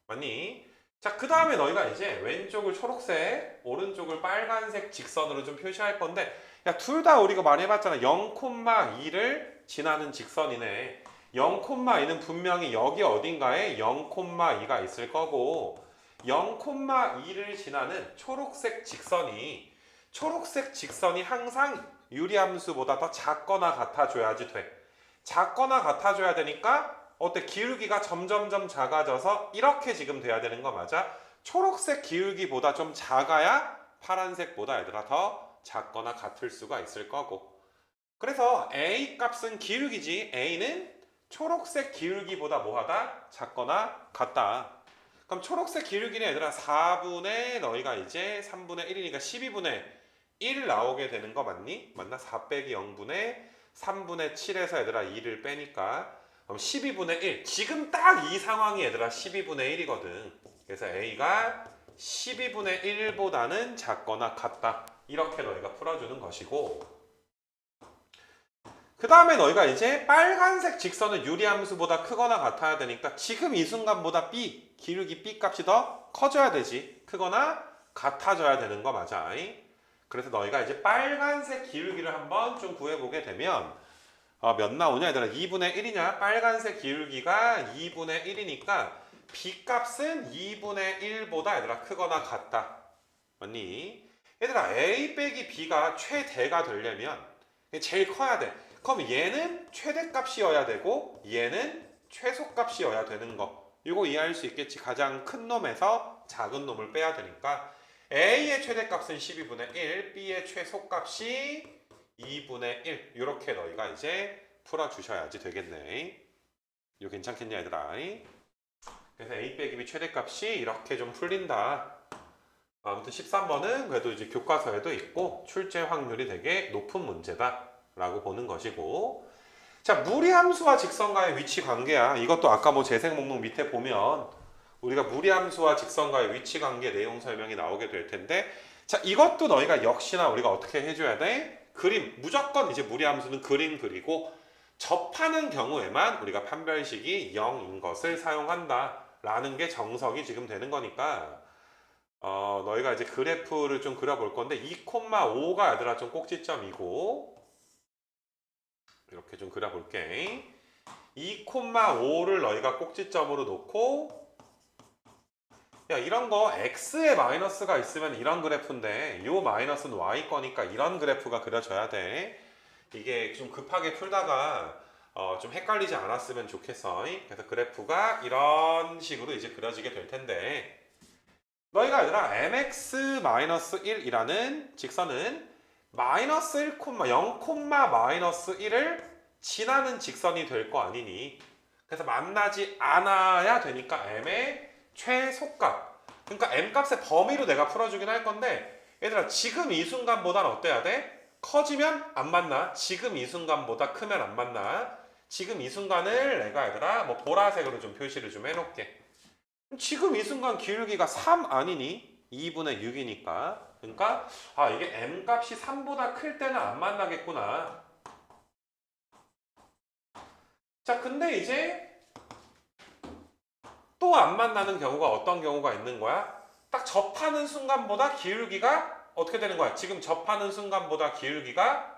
맞니? 자, 그 다음에 너희가 이제 왼쪽을 초록색, 오른쪽을 빨간색 직선으로 좀 표시할 건데, 야, 둘 다 우리가 많이 해봤잖아. 0,2를 지나는 직선이네. 0,2는 분명히 여기 어딘가에 0,2가 있을 거고 0,2를 지나는 초록색 직선이 항상 유리함수보다 더 작거나 같아줘야지 돼. 작거나 같아줘야 되니까 어때? 기울기가 점점점 작아져서 이렇게 지금 돼야 되는 거 맞아? 초록색 기울기보다 좀 작아야 파란색보다 얘들아 더 작거나 같을 수가 있을 거고. 그래서 A 값은 기울기지. A는 초록색 기울기보다 뭐하다? 작거나 같다. 그럼 초록색 기울기는 얘들아 4분의 너희가 이제 3분의 1이니까 12분의 1 나오게 되는 거 맞니? 맞나? 4 빼기 0분의 3분의 7에서 얘들아 2를 빼니까 그럼 12분의 1. 지금 딱 이 상황이 얘들아 12분의 1이거든. 그래서 A가 12분의 1보다는 작거나 같다. 이렇게 너희가 풀어주는 것이고 그 다음에 너희가 이제 빨간색 직선은 유리함수보다 크거나 같아야 되니까 지금 이 순간보다 B, 기울기 B 값이 더 커져야 되지. 크거나 같아져야 되는 거 맞아. 그래서 너희가 이제 빨간색 기울기를 한번 좀 구해보게 되면 몇 나오냐 얘들아 2분의 1이냐 빨간색 기울기가 2분의 1이니까 B 값은 2분의 1보다 얘들아 크거나 같다. 맞니? 얘들아 A 빼기 B가 최대가 되려면 제일 커야 돼. 그럼 얘는 최대값이어야 되고 얘는 최소값이어야 되는 거. 이거 이해할 수 있겠지. 가장 큰 놈에서 작은 놈을 빼야 되니까 A의 최대값은 12분의 1, B의 최소값이 2분의 1 이렇게 너희가 이제 풀어주셔야지 되겠네. 이거 괜찮겠냐 얘들아. 그래서 A 빼기 B 최대값이 이렇게 좀 풀린다. 아무튼 13번은 그래도 이제 교과서에도 있고 출제 확률이 되게 높은 문제다 라고 보는 것이고 자 무리함수와 직선과의 위치 관계야. 이것도 아까 뭐 재생 목록 밑에 보면 우리가 무리함수와 직선과의 위치 관계 내용 설명이 나오게 될 텐데 자 이것도 너희가 역시나 우리가 어떻게 해줘야 돼? 그림 무조건 이제 무리함수는 그림 그리고 접하는 경우에만 우리가 판별식이 0인 것을 사용한다 라는 게 정석이 지금 되는 거니까 너희가 이제 그래프를 좀 그려볼 건데 2,5가 얘들아 좀 꼭지점이고 이렇게 좀 그려볼게. 2,5를 너희가 꼭지점으로 놓고 야 이런 거 x에 마이너스가 있으면 이런 그래프인데 요 마이너스는 y 거니까 이런 그래프가 그려져야 돼. 이게 좀 급하게 풀다가 좀 헷갈리지 않았으면 좋겠어. 그래서 그래프가 이런 식으로 이제 그려지게 될 텐데 너희가 얘들아 mx-1이라는 직선은 마이너스 1, 0, 마이너스 1을 지나는 직선이 될 거 아니니. 그래서 만나지 않아야 되니까 m의 최소값. 그러니까 m값의 범위로 내가 풀어주긴 할 건데 얘들아 지금 이 순간보다는 어때야 돼? 커지면 안 만나. 지금 이 순간보다 크면 안 만나. 지금 이 순간을 내가 얘들아 뭐 보라색으로 좀 표시를 좀 해놓을게. 지금 이 순간 기울기가 3 아니니? 2분의 6이니까. 그러니까 이게 m값이 3보다 클 때는 안 만나겠구나. 자 근데 이제 또 안 만나는 경우가 어떤 경우가 있는 거야? 딱 접하는 순간보다 기울기가 어떻게 되는 거야? 지금 접하는 순간보다 기울기가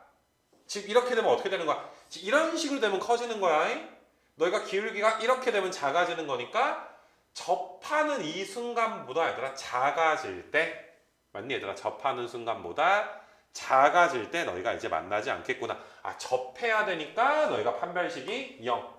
지금 이렇게 되면 어떻게 되는 거야? 이런 식으로 되면 커지는 거야. 너희가 기울기가 이렇게 되면 작아지는 거니까 접하는 이 순간보다 얘들아 작아질 때 맞니 얘들아? 접하는 순간보다 작아질 때 너희가 이제 만나지 않겠구나. 접해야 되니까 너희가 판별식이 0.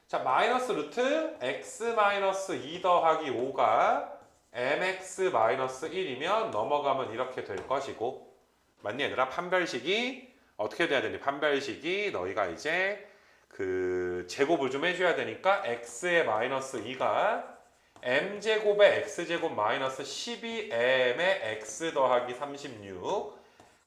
자 마이너스 루트 x-2 더하기 5가 mx-1이면 넘어가면 이렇게 될 것이고 맞니 얘들아? 판별식이 어떻게 돼야 되니? 판별식이 너희가 이제 그 제곱을 좀 해줘야 되니까 x의 마이너스 2가 m제곱의 x제곱 마이너스 12m의 x 더하기 36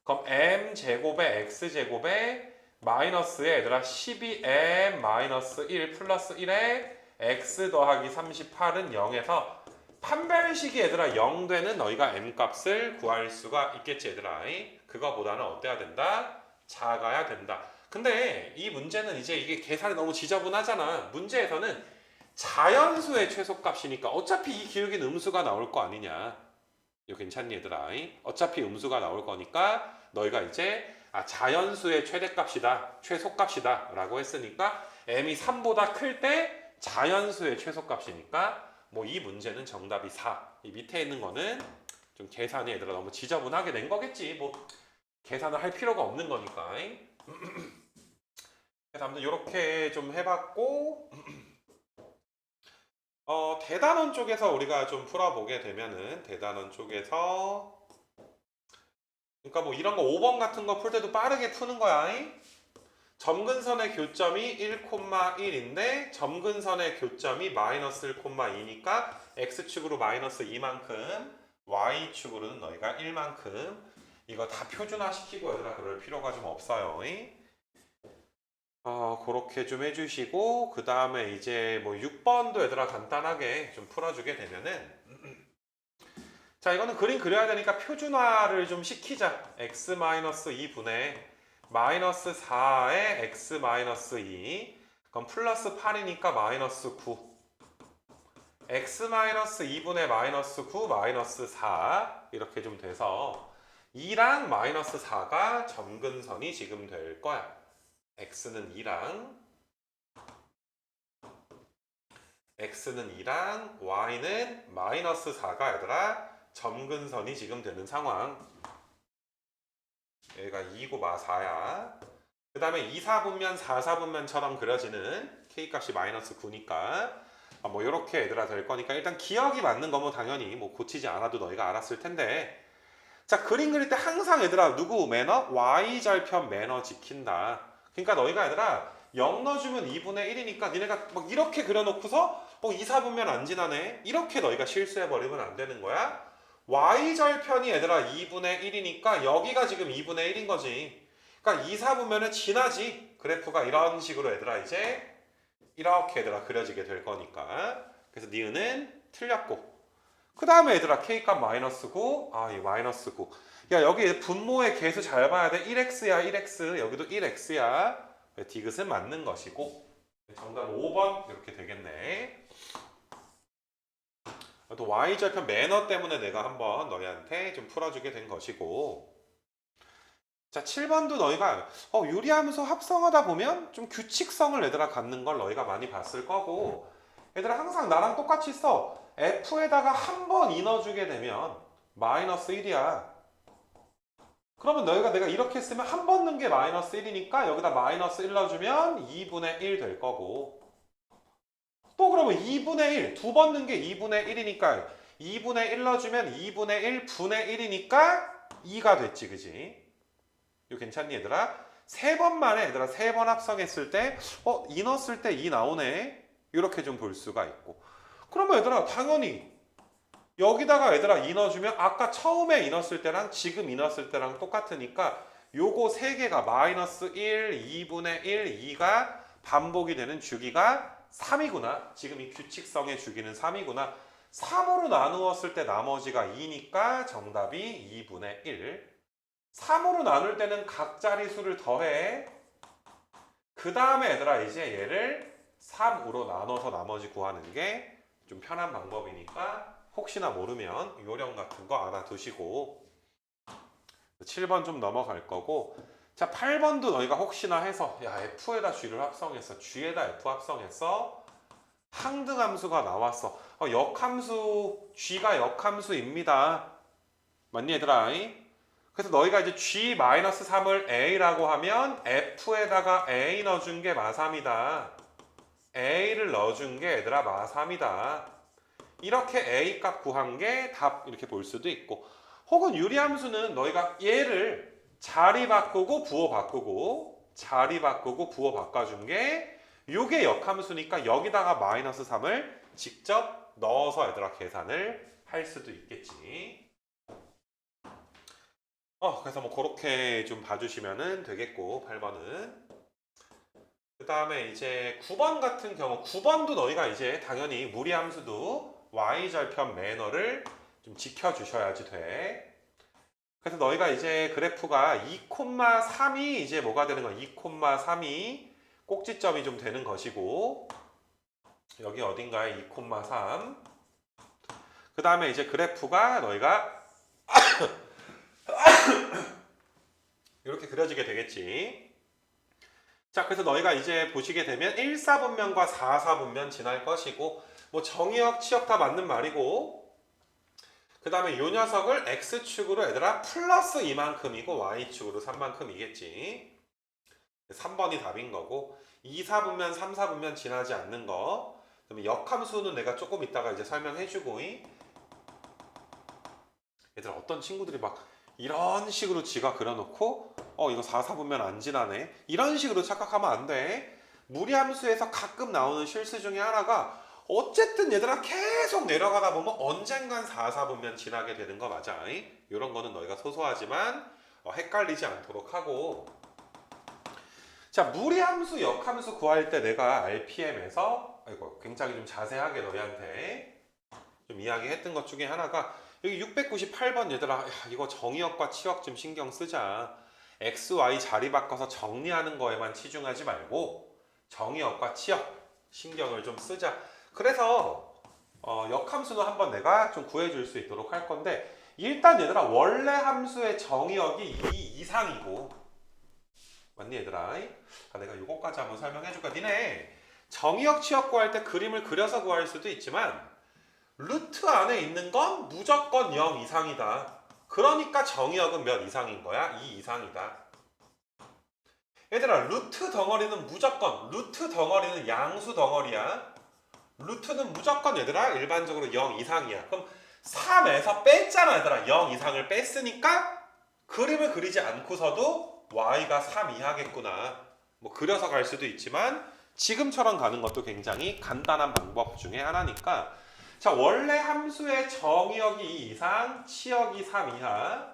그럼 m제곱의 x제곱의 마이너스에 얘들아 12m 마이너스 1 플러스 1에 x 더하기 38은 0에서 판별식이 얘들아 0 되는 너희가 m값을 구할 수가 있겠지 얘들아. 그거보다는 어때야 된다? 작아야 된다. 근데 이 문제는 이제 이게 계산이 너무 지저분하잖아. 문제에서는 자연수의 최소값이니까 어차피 이 기울기는 음수가 나올 거 아니냐. 이거 괜찮니 얘들아? 어차피 음수가 나올 거니까 너희가 이제 자연수의 최대값이다, 최소값이다 라고 했으니까 m이 3보다 클 때 자연수의 최소값이니까 뭐 이 문제는 정답이 4. 이 밑에 있는 거는 좀 계산이 얘들아 너무 지저분하게 낸 거겠지. 뭐 계산을 할 필요가 없는 거니까. 그래서 아무튼 이렇게 좀 해봤고 대단원 쪽에서 우리가 좀 풀어보게 되면은 대단원 쪽에서 그러니까 뭐 이런 거 5번 같은 거 풀 때도 빠르게 푸는 거야. 점근선의 교점이 1,1인데 점근선의 교점이 마이너스 1,2니까 x축으로 마이너스 2만큼 y축으로는 너희가 1만큼 이거 다 표준화 시키고 얘들아 그럴 필요가 좀 없어요. 그렇게 좀 해주시고 그 다음에 이제 뭐 6번도 얘들아 간단하게 좀 풀어주게 되면은 자 이거는 그림 그려야 되니까 표준화를 좀 시키자. x-2분의 마이너스 4의 x-2 그럼 플러스 8이니까 마이너스 9 x-2분의 마이너스 9 마이너스 4 이렇게 좀 돼서 2랑 마이너스 4가 점근선이 지금 될 거야. x는 2랑 y는 마이너스 4가 얘들아 점근선이 지금 되는 상황. 여기가 2고 마 4야. 그 다음에 2, 4분면 4, 4분면처럼 그려지는 k값이 마이너스 9니까 뭐 이렇게 얘들아 될 거니까 일단 기억이 맞는 거면 당연히 뭐 고치지 않아도 너희가 알았을 텐데 자 그림 그릴 때 항상 얘들아 누구 매너? y절편 매너 지킨다. 그러니까 너희가 얘들아 0 넣어주면 2분의 1이니까 니네가 막 이렇게 그려놓고서 2, 4분면 안 지나네 이렇게 너희가 실수해버리면 안 되는 거야. y절편이 얘들아 2분의 1이니까 여기가 지금 2분의 1인 거지. 그러니까 2, 4분면은 지나지. 그래프가 이런 식으로 얘들아 이제 이렇게 얘들아 그려지게 될 거니까. 그래서 니은은 틀렸고 그 다음에 얘들아 k값 마이너스 9 이 마이너스 9 야 여기 분모의 개수 잘 봐야 돼. 1x야 1x 여기도 1x야. 디귿은 맞는 것이고 정답 5번 이렇게 되겠네. 또 y절편 매너 때문에 내가 한번 너희한테 좀 풀어주게 된 것이고 자 7번도 너희가 유리함수 합성하다 보면 좀 규칙성을 얘들아 갖는 걸 너희가 많이 봤을 거고 얘들아 항상 나랑 똑같이 써. f에다가 한 번 이 넣어주게 되면 마이너스 1이야. 그러면 너희가 내가 이렇게 쓰면 한 번 넣은 게 마이너스 1이니까 여기다 마이너스 1 넣어주면 2분의 1 될 거고 또 그러면 2분의 1 두 번 넣은 게 2분의 1이니까 2분의 1 넣어주면 2분의 1 분의 1이니까 2가 됐지 그지? 이거 괜찮니 얘들아? 세 번 만에 얘들아 세 번 합성했을 때 2 넣었을 때 2 나오네 이렇게 좀 볼 수가 있고 그러면 얘들아 당연히 여기다가 얘들아 2 넣어주면 아까 처음에 2 넣었을 때랑 지금 2 넣었을 때랑 똑같으니까 요거 세 개가 마이너스 1, 2분의 1, 2가 반복이 되는 주기가 3이구나. 지금 이 규칙성의 주기는 3이구나. 3으로 나누었을 때 나머지가 2니까 정답이 2분의 1. 3으로 나눌 때는 각 자릿수를 더해. 그 다음에 얘들아 이제 얘를 3으로 나눠서 나머지 구하는 게 좀 편한 방법이니까 혹시나 모르면 요령 같은 거 알아두시고 7번 좀 넘어갈 거고 자 8번도 너희가 혹시나 해서 야 F에다 G를 합성했어 G에다 F 합성했어 항등함수가 나왔어 역함수 G가 역함수입니다 맞니 얘들아? 그래서 너희가 이제 G-3을 A라고 하면 F에다가 A 넣어준 게 마3이다 A를 넣어준 게 얘들아 마3이다 이렇게 A 값 구한 게 답 이렇게 볼 수도 있고 혹은 유리함수는 너희가 얘를 자리 바꾸고 부호 바꾸고 자리 바꾸고 부호 바꿔준 게 요게 역함수니까 여기다가 마이너스 3을 직접 넣어서 얘들아 계산을 할 수도 있겠지. 그래서 뭐 그렇게 좀 봐주시면 되겠고 8번은 그 다음에 이제 9번 같은 경우 9번도 너희가 이제 당연히 무리함수도 y절편 매너를 좀 지켜주셔야지 돼. 그래서 너희가 이제 그래프가 2,3이 이제 뭐가 되는 거야? 2,3이 꼭지점이 좀 되는 것이고 여기 어딘가에 2,3 그 다음에 이제 그래프가 너희가 이렇게 그려지게 되겠지. 자, 그래서 너희가 이제 보시게 되면 1사분면과 4사분면 지날 것이고, 뭐 정의역, 치역 다 맞는 말이고, 그 다음에 요 녀석을 x축으로 얘들아 플러스 이만큼이고 y축으로 3만큼이겠지. 3번이 답인 거고, 2사분면, 3사분면 지나지 않는 거. 그다음에 역함수는 내가 조금 이따가 이제 설명해주고, 얘들아 어떤 친구들이 막 이런 식으로 지가 그려놓고 이거 4사분면 안 지나네 이런 식으로 착각하면 안 돼. 무리함수에서 가끔 나오는 실수 중에 하나가 어쨌든 얘들아 계속 내려가다 보면 언젠간 4사분면 지나게 되는 거 맞아. 이런 거는 너희가 소소하지만 헷갈리지 않도록 하고. 자, 무리함수, 역함수 구할 때 내가 RPM에서 굉장히 좀 자세하게 너희한테 좀 이야기했던 것 중에 하나가 여기 698번 얘들아, 야, 이거 정의역과 치역 좀 신경 쓰자. x, y 자리 바꿔서 정리하는 거에만 치중하지 말고 정의역과 치역 신경을 좀 쓰자. 그래서 역함수는 한번 내가 좀 구해줄 수 있도록 할 건데, 일단 얘들아 원래 함수의 정의역이 2 이상이고, 맞니 얘들아? 내가 이거까지 한번 설명해줄까? 니네 정의역, 치역 구할 때 그림을 그려서 구할 수도 있지만 루트 안에 있는 건 무조건 0 이상이다. 그러니까 정의역은 몇 이상인 거야? 2 이상이다. 얘들아, 루트 덩어리는 무조건, 루트 덩어리는 양수 덩어리야. 루트는 무조건 얘들아 일반적으로 0 이상이야. 그럼 3에서 뺐잖아 얘들아. 0 이상을 뺐으니까 그림을 그리지 않고서도 y가 3 이하겠구나. 뭐 그려서 갈 수도 있지만 지금처럼 가는 것도 굉장히 간단한 방법 중에 하나니까, 자, 원래 함수의 정의역이 2 이상, 치역이 3 이하.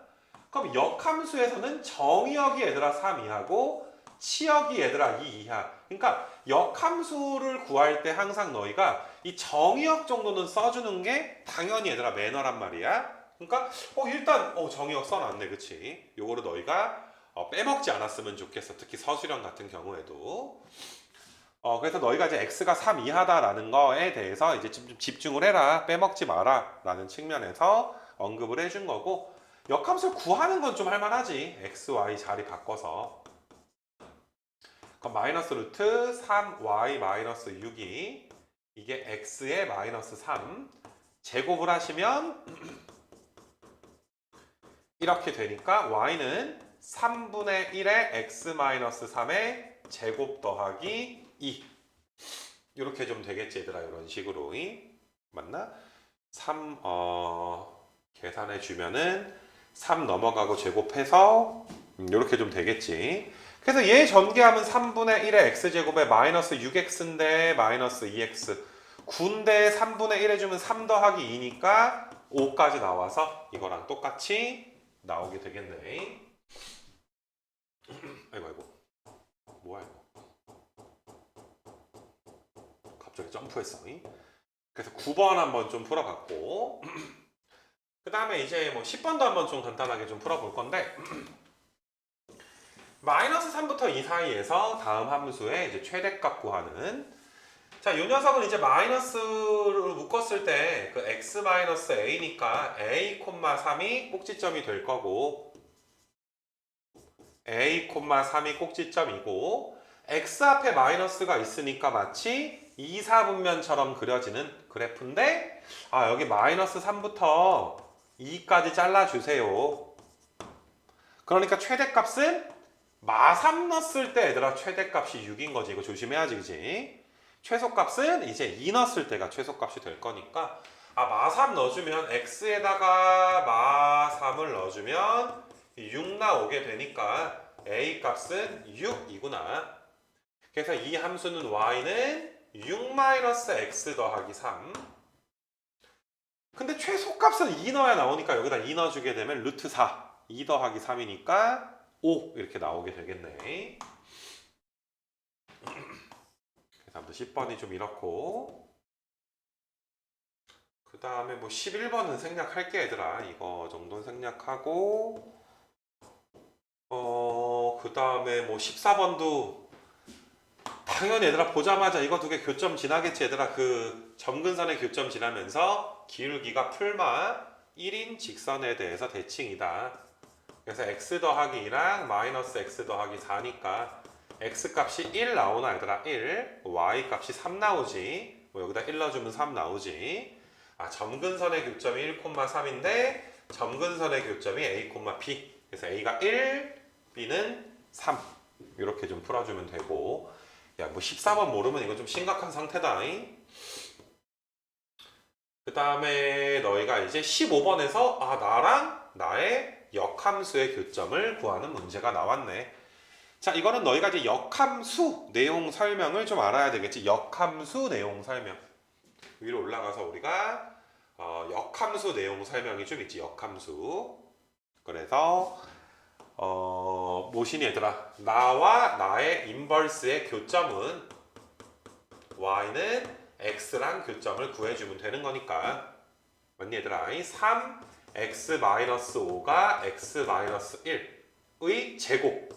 그럼 역함수에서는 정의역이 얘들아 3 이하고 치역이 얘들아 2 이하. 그러니까 역함수를 구할 때 항상 너희가 이 정의역 정도는 써주는 게 당연히 얘들아 매너란 말이야. 그러니까 일단 정의역 써놨네, 그치? 요거를 너희가 빼먹지 않았으면 좋겠어. 특히 서술형 같은 경우에도. 그래서 너희가 이제 x가 3 이하다라는 거에 대해서 이제 좀 집중을 해라, 빼먹지 마라 라는 측면에서 언급을 해준 거고, 역함수를 구하는 건 좀 할만하지. x, y 자리 바꿔서. 그럼 마이너스 루트 3y 마이너스 6이 이게 x의 마이너스 3 제곱을 하시면 이렇게 되니까 y는 3분의 1의 x 마이너스 3의 제곱 더하기 2 이렇게 좀 되겠지 얘들아. 이런 식으로. 맞나? 3 계산해 주면은 3 넘어가고 제곱해서 이렇게 좀 되겠지. 그래서 얘 전개하면 3분의 1의 x제곱에 마이너스 6x인데 마이너스 2x 9인데 3분의 1 해주면 3 더하기 2니까 5까지 나와서 이거랑 똑같이 나오게 되겠네. 아이고 뭐야 이거, 갑자기 점프했어. 그래서 9번 한번 좀 풀어봤고, 그 다음에 이제 뭐 10번도 한번 좀 간단하게 좀 풀어볼 건데, 마이너스 3부터 2 사이에서 다음 함수의 이제 최대값 구하는. 자, 이 녀석은 이제 마이너스를 묶었을 때 그 x 마이너스 a니까 a, 3이 꼭지점이 될 거고, a, 3이 꼭지점이고, x 앞에 마이너스가 있으니까 마치 2, 4분면처럼 그려지는 그래프인데, 여기 마이너스 3부터 2까지 잘라주세요. 그러니까 최대값은 마3 넣었을 때 얘들아 최대값이 6인 거지. 이거 조심해야지, 그지? 최소값은 이제 2 넣었을 때가 최소값이 될 거니까, 마3 넣어주면 x에다가 마3을 넣어주면 6 나오게 되니까 a 값은 6이구나. 그래서 이 함수는 y는 6-x 더하기 3. 근데 최소값은 2 넣어야 나오니까 여기다 2 넣어주게 되면 루트 4 2 더하기 3이니까 5 이렇게 나오게 되겠네. 그래서 10번이 좀 이렇고, 그 다음에 뭐 11번은 생략할게 얘들아. 이거 정도는 생략하고, 그 다음에 뭐 14번도 당연히 얘들아 보자마자 이거 두 개 교점 지나겠지 얘들아. 그 점근선의 교점 지나면서 기울기가 풀마 1인 직선에 대해서 대칭이다. 그래서 x 더하기 2랑 마이너스 x 더하기 4니까 x 값이 1 나오나 얘들아? 1. y 값이 3 나오지. 뭐 여기다 1 넣어주면 3 나오지. 아, 점근선의 교점이 1,3인데 점근선의 교점이 a, b. 그래서 a가 1, b는 3. 이렇게 좀 풀어주면 되고. 야, 뭐 14번 모르면 이거 좀 심각한 상태다. 그 다음에 너희가 이제 15번에서 아, 나랑 나의 역함수의 교점을 구하는 문제가 나왔네. 자, 이거는 너희가 이제 역함수 내용 설명을 좀 알아야 되겠지. 역함수 내용 설명. 위로 올라가서 우리가 역함수 내용 설명이 좀 있지. 역함수. 그래서 뭐시니 얘들아? 나와 나의 인버스의 교점은 y는 x랑 교점을 구해주면 되는 거니까. 맞니 얘들아? 3x-5가 x-1의 제곱.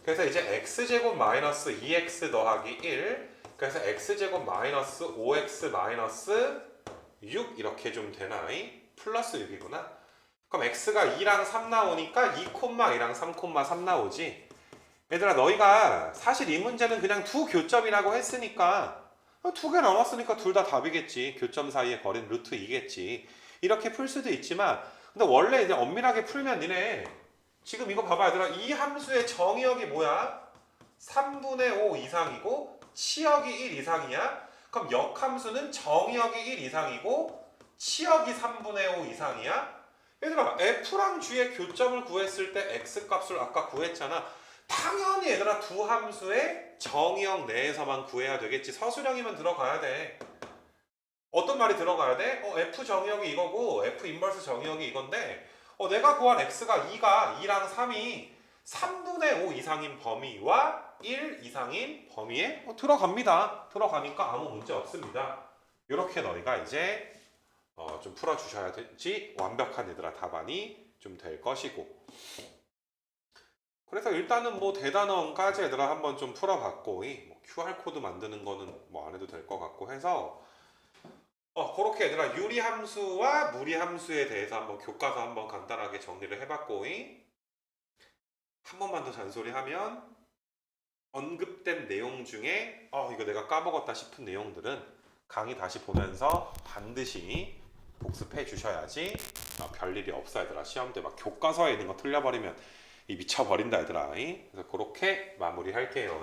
그래서 이제 x제곱 마이너스 2x 더하기 1. 그래서 x제곱 마이너스 5x 마이너스 6 이렇게 좀 되나? 플러스 6이구나. 그럼 x가 2랑 3 나오니까 2,2랑 3,3 나오지. 얘들아, 너희가 사실 이 문제는 그냥 두 교점이라고 했으니까 두 개 나왔으니까 둘 다 답이겠지. 교점 사이의 거리는 루트 2겠지. 이렇게 풀 수도 있지만 근데 원래 이제 엄밀하게 풀면 니네 지금 이거 봐봐 얘들아. 이 함수의 정의역이 뭐야? 3분의 5 이상이고 치역이 1 이상이야? 그럼 역함수는 정의역이 1 이상이고 치역이 3분의 5 이상이야? 얘들아, f랑 g의 교점을 구했을 때 x 값을 아까 구했잖아. 당연히 얘들아 두 함수의 정의역 내에서만 구해야 되겠지. 서술형이면 들어가야 돼. 어떤 말이 들어가야 돼? f 정의역이 이거고 f 인버스 정의역이 이건데 내가 구한 x가 2랑 3이 3분의 5 이상인 범위와 1 이상인 범위에 들어갑니다. 들어가니까 아무 문제 없습니다. 이렇게 너희가 이제 좀 풀어주셔야지 완벽한 얘들아 답안이 좀 될 것이고. 그래서 일단은 뭐 대단원까지 얘들아 한번 좀 풀어봤고 뭐 QR코드 만드는 거는 뭐 안 해도 될 것 같고 해서 그렇게 얘들아 유리함수와 무리함수에 대해서 한번 교과서 한번 간단하게 정리를 해봤고 한 번만 더 잔소리하면 언급된 내용 중에 이거 내가 까먹었다 싶은 내용들은 강의 다시 보면서 반드시 복습해 주셔야지 별일이 없어 얘들아. 시험 때 막 교과서에 있는 거 틀려버리면 미쳐버린다 얘들아. 그래서 그렇게 마무리할게요.